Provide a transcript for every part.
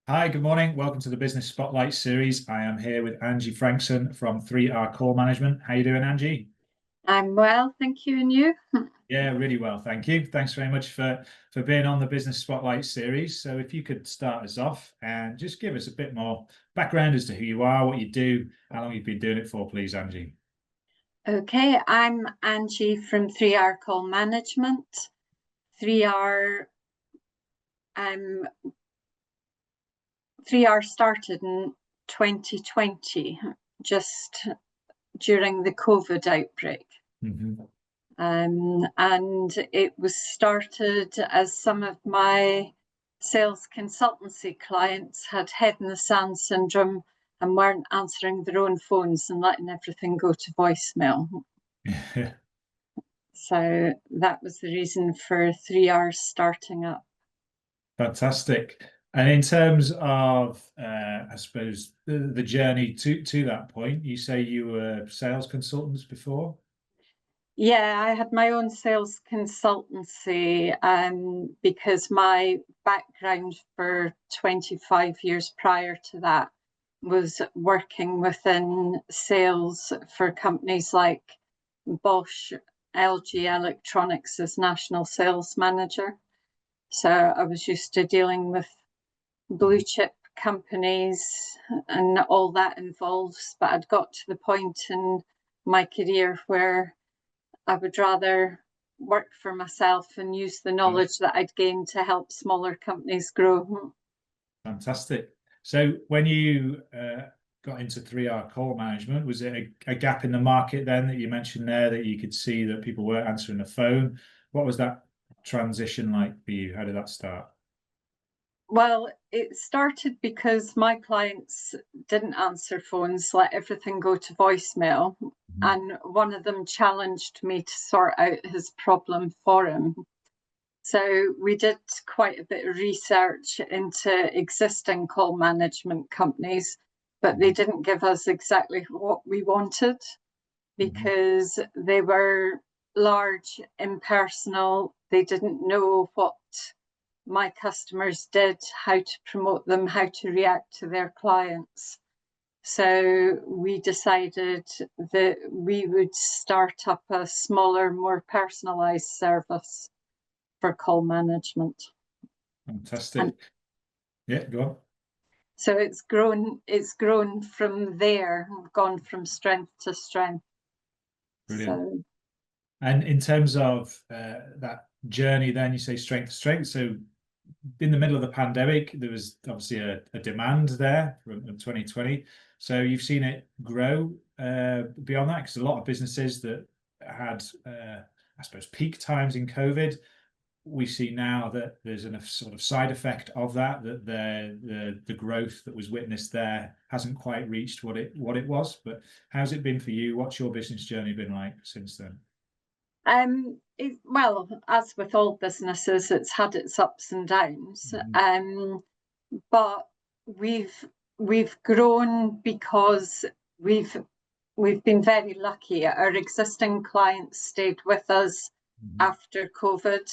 Hi, good morning. Welcome to the Business Spotlight series. I am here with Angie Francksen from 3R Call Management. How you doing, Angie? I'm well, thank you. And you? Yeah, really well, thank you. Thanks very much for being on the Business Spotlight series. So if you could start us off and just give us a bit more background as to who you are, what you do, how long you've been doing it for, please, Angie. Okay, I'm Angie from 3R Call Management. 3R, 3R started in 2020, just during the COVID outbreak. And it was started as some of my sales consultancy clients had head in the sand syndrome and weren't answering their own phones and letting everything go to voicemail. So that was the reason for 3R starting up. Fantastic. And in terms of, I suppose, the journey to that point, you say you were sales consultants before? Yeah, I had my own sales consultancy because my background for 25 years prior to that was working within sales for companies like Bosch, LG Electronics as national sales manager. So I was used to dealing with blue chip companies and all that involves, but I'd got to the point in my career where I would rather work for myself and use the knowledge that I'd gained to help smaller companies grow. Fantastic. So when you got into 3R call management, was it a gap in the market then that you mentioned there that you could see that people weren't answering the phone? What was that transition like for you? How did that start? Well, it started because my clients didn't answer phones, let everything go to voicemail. And one of them challenged me to sort out his problem for him. So we did quite a bit of research into existing call management companies, but they didn't give us exactly what we wanted because they were large, impersonal. They didn't know what my customers did, how to promote them, how to react to their clients. So we decided that we would start up a smaller, more personalized service for call management. Fantastic. Yeah, go on. So it's grown from there, gone from strength to strength. Brilliant. So, And in terms of that journey, then you say strength to strength. So in the middle of the pandemic, there was obviously a demand there from 2020. So you've seen it grow beyond that, because a lot of businesses that had, I suppose, peak times in COVID, we see now that there's a sort of side effect of that, that the growth that was witnessed there hasn't quite reached what it was. But how's it been for you? What's your business journey been like since then? well, as with all businesses, it's had its ups and downs. But we've grown because we've been very lucky. Our existing clients stayed with us after COVID.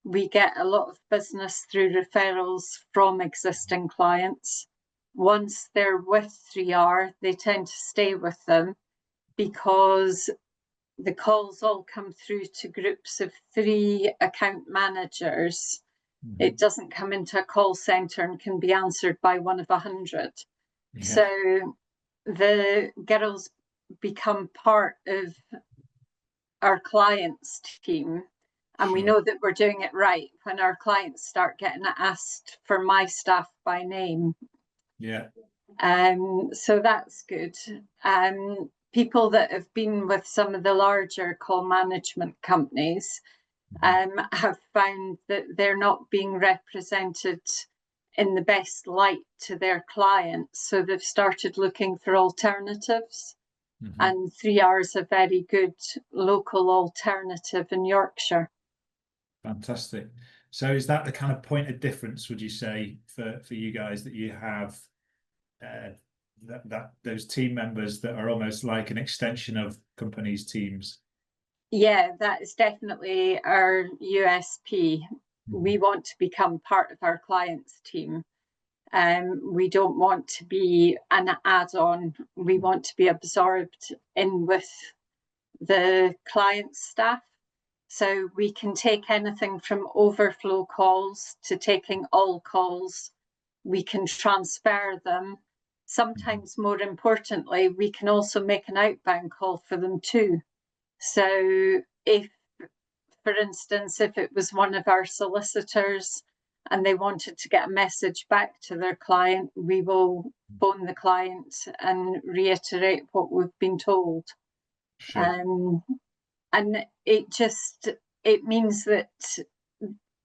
We get a lot of business through referrals from existing clients. Once they're with 3R, they tend to stay with them because the calls all come through to groups of 3 account managers. It doesn't come into a call center and can be answered by one of 100. So the girls become part of our clients team, and we know that we're doing it right when our clients start getting asked for my staff by name. So that's good. People that have been with some of the larger call management companies have found that they're not being represented in the best light to their clients. So they've started looking for alternatives. And 3R is a very good local alternative in Yorkshire. Fantastic. So is that the kind of point of difference, would you say, for you guys, that you have those team members that are almost like an extension of companies' teams? Yeah, that is definitely our USP. We want to become part of our clients' team. We don't want to be an add-on. We want to be absorbed in with the client's staff. So we can take anything from overflow calls to taking all calls. We can transfer them. Sometimes, more importantly, we can also make an outbound call for them too. So if, for instance, if it was one of our solicitors and they wanted to get a message back to their client, we will phone the client and reiterate what we've been told. Sure. And it means that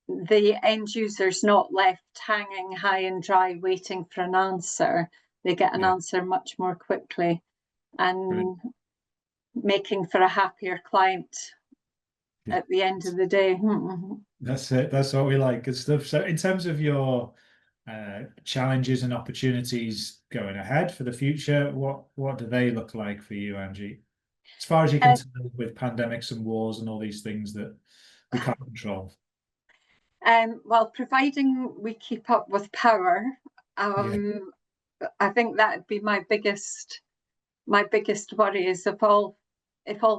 the end user's not left hanging high and dry waiting for an answer. They get an answer much more quickly, and Brilliant. making for a happier client at the end of the day. That's it. That's what we like. Good stuff. So in terms of your challenges and opportunities going ahead for the future, what do they look like for you, Angie? As far as you can tell, with pandemics and wars and all these things that we can't control. Well, providing we keep up with power, I think that'd be my biggest worry, is if all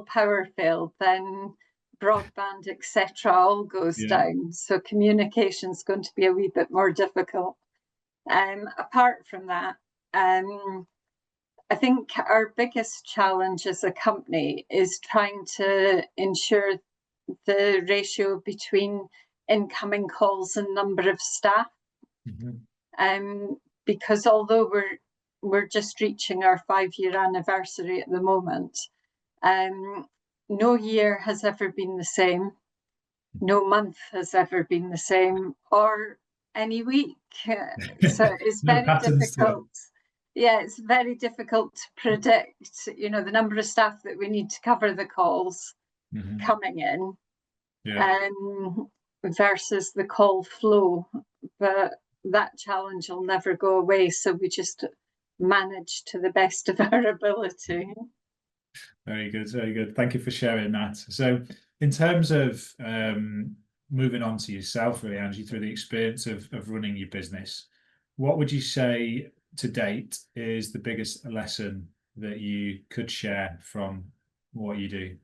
power failed, then broadband, etc., all goes down. So communication's going to be a wee bit more difficult. Apart from that, I think our biggest challenge as a company is trying to ensure the ratio between incoming calls and number of staff. Because although we're just reaching our 5-year anniversary at the moment, no year has ever been the same, no month has ever been the same, or any week. So it's very difficult. Yeah, it's very difficult to predict, the number of staff that we need to cover the calls coming in, versus the call flow. But that challenge will never go away, so we just manage to the best of our ability. Very good, very good. Thank you for sharing that. So in terms of moving on to yourself, really, Angie, through the experience of running your business, what would you say to date is the biggest lesson that you could share from what you do?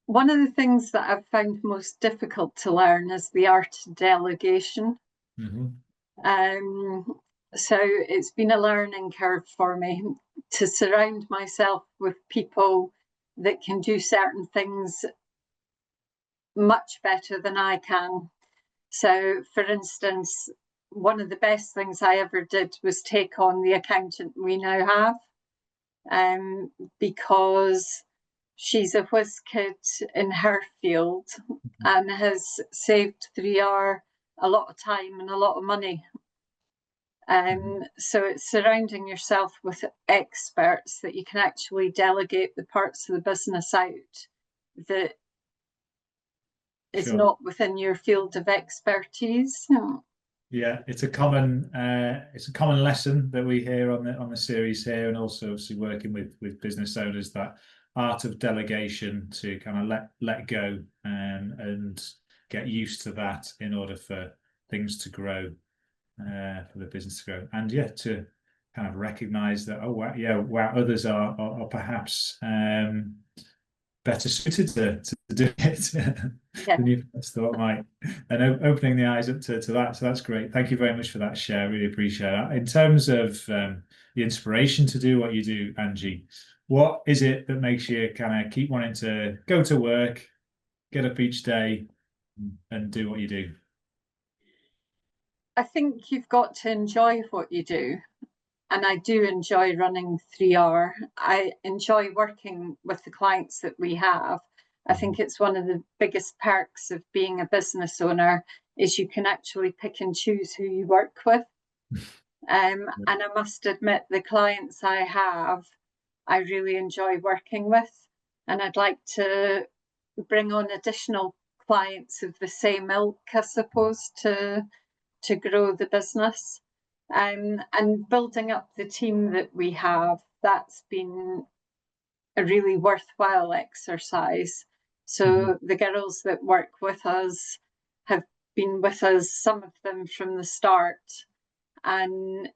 One of the things that I've found most difficult to learn is the art of delegation. So it's been a learning curve for me to surround myself with people that can do certain things much better than I can. So, for instance, one of the best things I ever did was take on the accountant we now have, because she's a whiz kid in her field and has saved 3R a lot of time and a lot of money. So it's surrounding yourself with experts that you can actually delegate the parts of the business out that is not within your field of expertise. Yeah, it's a common lesson that we hear on the series here, and also obviously working with business owners, that art of delegation, to kind of let go and get used to that in order for things to grow, for the business to grow, and to kind of recognize that others are perhaps better suited to do it than you first thought might, and opening the eyes up to that. So that's great. Thank you very much for that share. Really appreciate that. In terms of the inspiration to do what you do, Angie, what is it that makes you kind of keep wanting to go to work, get up each day and do what you do? I think you've got to enjoy what you do. And I do enjoy running 3R. I enjoy working with the clients that we have. I think it's one of the biggest perks of being a business owner is you can actually pick and choose who you work with. And I must admit, the clients I have, I really enjoy working with. And I'd like to bring on additional clients of the same ilk, I suppose, to grow the business. And building up the team that we have, that's been a really worthwhile exercise. So the girls that work with us have been with us, some of them from the start, and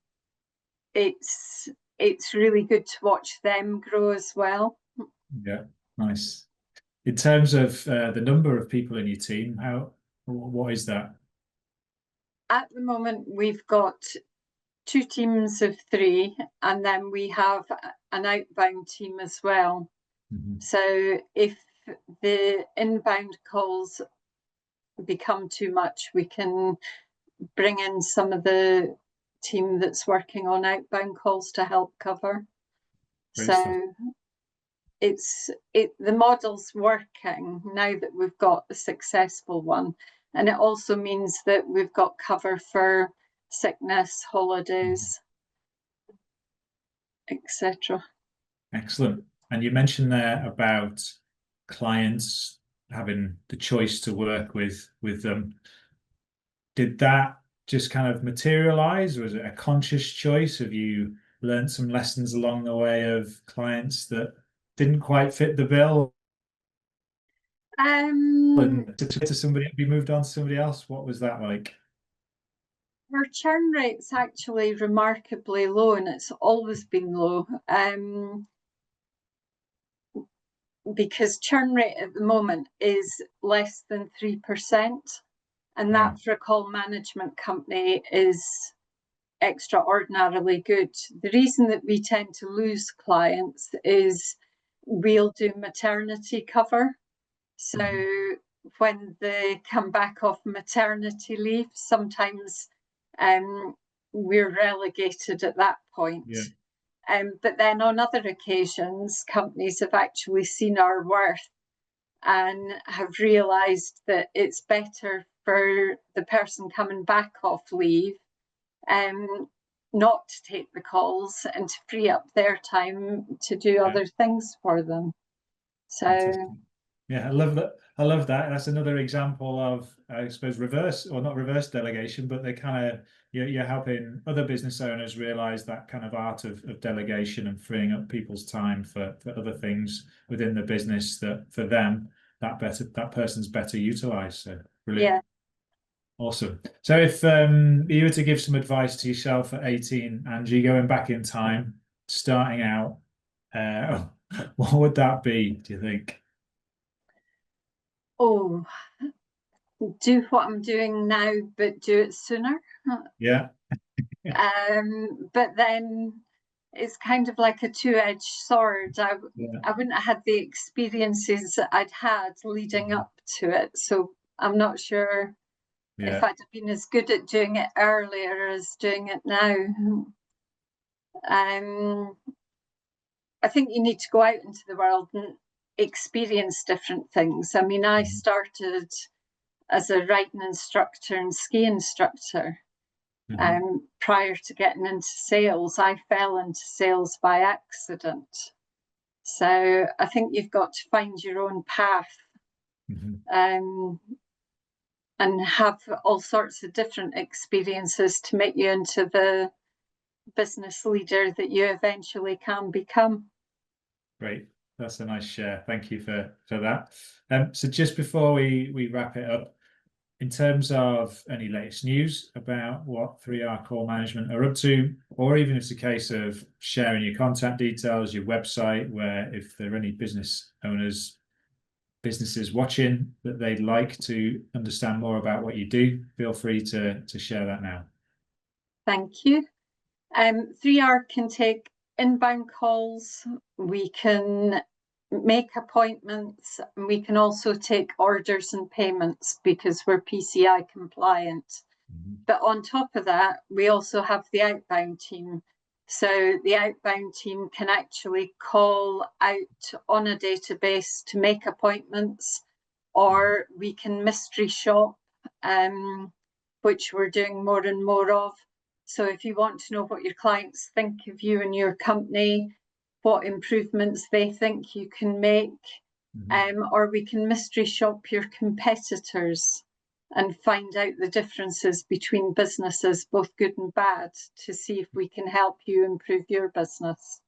it's really good to watch them grow as well. Yeah, nice. In terms of the number of people in your team, what is that? At the moment, we've got 2 teams of 3, and then we have an outbound team as well. So if the inbound calls become too much, we can bring in some of the team that's working on outbound calls to help cover. Great stuff. So the model's working now that we've got a successful one, and it also means that we've got cover for sickness, holidays, etc. Excellent. And you mentioned there about clients having the choice to work with them. Did that just kind of materialize, or was it a conscious choice? Have you learned some lessons along the way of clients that didn't quite fit the bill and to somebody be moved on to somebody else? What was that like? Our churn rate's actually remarkably low, and it's always been low. Because churn rate at the moment is less than 3%, and that for a call management company is extraordinarily good. The reason that we tend to lose clients is we'll do maternity cover. So when they come back off maternity leave, sometimes we're relegated at that point. Yeah. But then on other occasions, companies have actually seen our worth and have realised that it's better for the person coming back off leave not to take the calls and to free up their time to do other things for them. So yeah, I love that. I love that. That's another example of, I suppose, reverse, or not reverse delegation, but they kind of, you're helping other business owners realize that kind of art of delegation and freeing up people's time for other things within the business that for them that person's better utilized. So brilliant. yeah. Awesome. So if you were to give some advice to yourself at 18, Angie, going back in time, starting out, what would that be, do you think? Oh, do what I'm doing now, but do it sooner. Yeah. But then it's kind of like a two-edged sword. I wouldn't have had the experiences that I'd had leading up to it, so I'm not sure if I'd have been as good at doing it earlier as doing it now. I think you need to go out into the world and experience different things. I mean, I started as a riding instructor and ski instructor. Prior to getting into sales, I fell into sales by accident. So I think you've got to find your own path and have all sorts of different experiences to make you into the business leader that you eventually can become. Great. That's a nice share. Thank you for that. So just before we wrap it up, in terms of any latest news about what 3R Call Management are up to, or even if it's a case of sharing your contact details, your website, where if there are any business owners, businesses watching that they'd like to understand more about what you do, feel free to share that now. Thank you. 3R can take inbound calls, we can make appointments, and we can also take orders and payments because we're PCI compliant. But on top of that, we also have the outbound team. So the outbound team can actually call out on a database to make appointments, or we can mystery shop, which we're doing more and more of. So if you want to know what your clients think of you and your company, what improvements they think you can make, or we can mystery shop your competitors and find out the differences between businesses, both good and bad, to see if we can help you improve your business.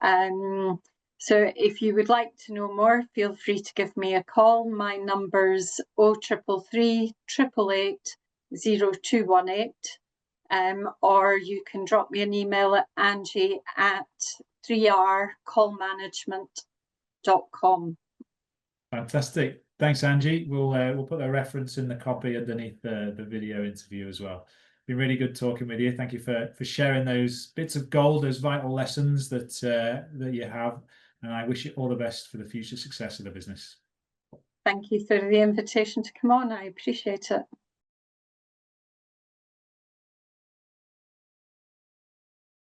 So if you would like to know more, feel free to give me a call. My number's 0333 888 0218. or you can drop me an email at angie@3rcallmanagement.com. Fantastic. Thanks, Angie. We'll put a reference in the copy underneath the video interview as well. Been really good talking with you. Thank you for sharing those bits of gold, those vital lessons that you have, and I wish you all the best for the future success of the business. Thank you for the invitation to come on. I appreciate it.